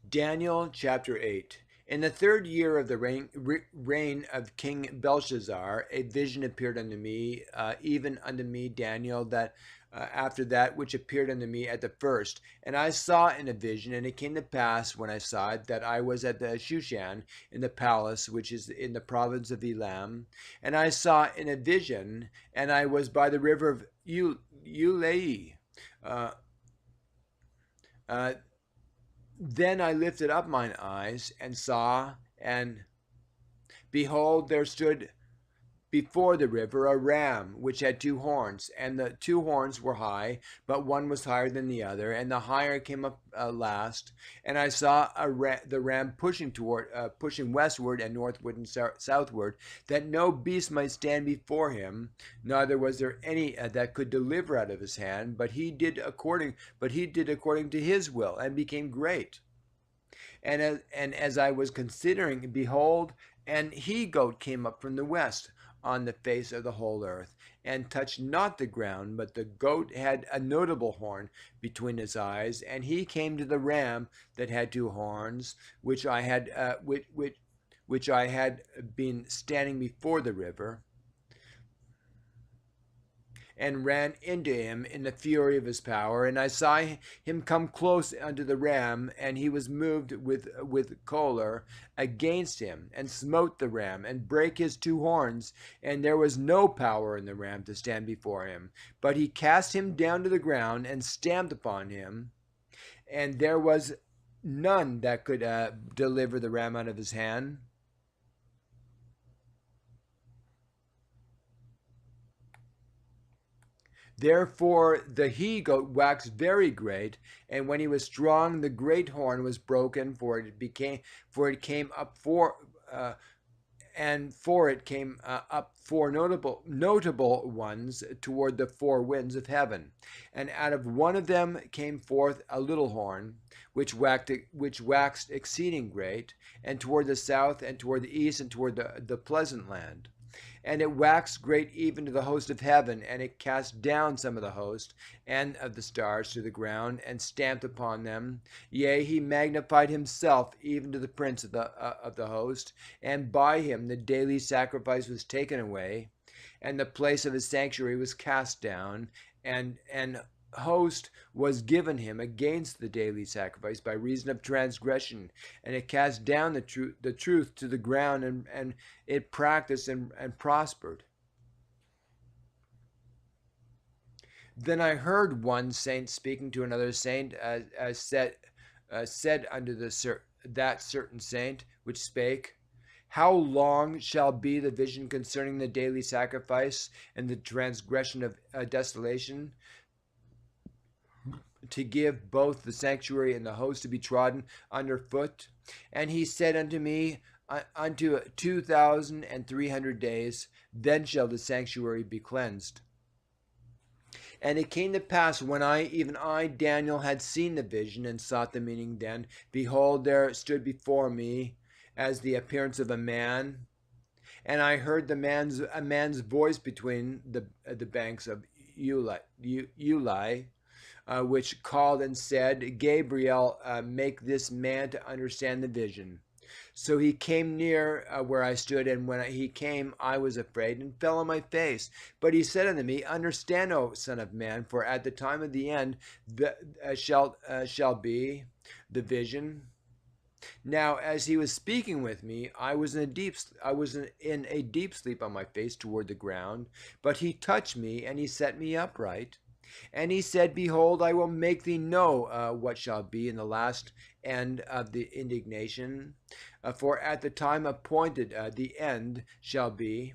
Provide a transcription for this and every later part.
Daniel chapter 8. In the third year of the reign of King Belshazzar, a vision appeared unto me, even unto me, Daniel, that after that which appeared unto me at the first. And I saw in a vision, and it came to pass when I saw it, that I was at the Shushan in the palace, which is in the province of Elam. And I saw in a vision, and I was by the river of Ulai. Uh, uh, Then I lifted up mine eyes and saw, and behold, there stood before the river a ram which had two horns, and the two horns were high, but one was higher than the other, and the higher came up last. And I saw the ram pushing westward and northward and southward, that no beast might stand before him, neither was there any that could deliver out of his hand. But he did according to his will, and became great. And as I was considering, behold, an he goat came up from the west on the face of the whole earth, and touched not the ground, but the goat had a notable horn between his eyes, and he came to the ram that had two horns, which I had been standing before the river, and ran into him in the fury of his power. And I saw him come close unto the ram, and he was moved with choler against him, and smote the ram, and brake his two horns. And there was no power in the ram to stand before him, but he cast him down to the ground, and stamped upon him. And there was none that could deliver the ram out of his hand. Therefore the he goat waxed very great, and when he was strong, the great horn was broken, for it came up four notable ones toward the four winds of heaven. And out of one of them came forth a little horn, which waxed exceeding great, and toward the south, and toward the east, and toward the pleasant land. And it waxed great even to the host of heaven, and it cast down some of the host and of the stars to the ground, and stamped upon them. Yea, he magnified himself even to the prince of the host, and by him the daily sacrifice was taken away, and the place of his sanctuary was cast down, and host was given him against the daily sacrifice by reason of transgression, and it cast down the truth to the ground, and it practiced and prospered. Then I heard one saint speaking to another saint, said unto that certain saint which spake, how long shall be the vision concerning the daily sacrifice and the transgression of desolation, to give both the sanctuary and the host to be trodden under foot? And he said unto me, unto 2,300 days, then shall the sanctuary be cleansed. And it came to pass, when even I, Daniel, had seen the vision and sought the meaning, then, behold, there stood before me as the appearance of a man. And I heard a man's voice between the banks of Ulai, which called and said, Gabriel, make this man to understand the vision. So he came near where I stood, and when he came, I was afraid and fell on my face. But he said unto me, understand, O son of man, for at the time of the end shall be the vision. Now, as he was speaking with me, I was in a deep sleep on my face toward the ground. But he touched me, and he set me upright. And he said, behold, I will make thee know what shall be in the last end of the indignation. For at the time appointed the end shall be.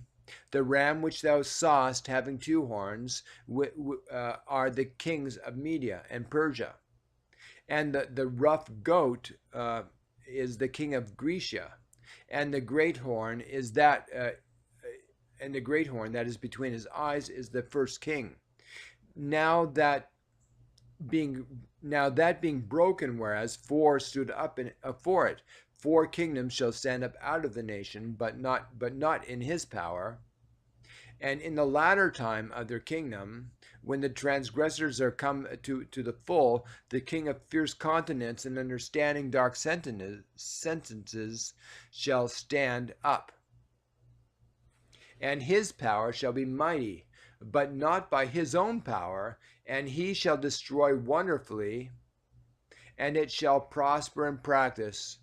The ram which thou sawest having two horns are the kings of Media and Persia. And the rough goat is the king of Grecia. And the great horn that is between his eyes is the first king. Now that being broken, whereas four stood up for it, four kingdoms shall stand up out of the nation, but not in his power. And in the latter time of their kingdom, When the transgressors are come to the full, the king of fierce countenance and understanding dark sentences shall stand up. And his power shall be mighty, but not by his own power, and he shall destroy wonderfully, and it shall prosper in practice.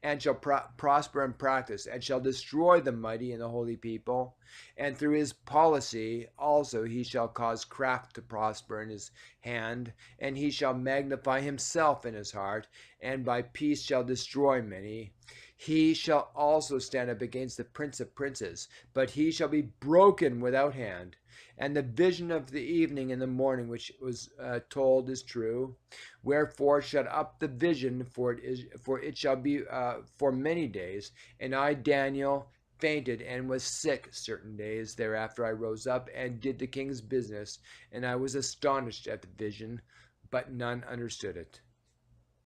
And shall prosper in practice, and shall destroy the mighty and the holy people. And through his policy also he shall cause craft to prosper in his hand, and he shall magnify himself in his heart, and by peace shall destroy many. He shall also stand up against the prince of princes, but he shall be broken without hand. And the vision of the evening and the morning which was told is true. Wherefore shut up the vision, for it shall be for many days. And I, Daniel, fainted and was sick certain days. Thereafter I rose up and did the king's business, and I was astonished at the vision, but none understood it.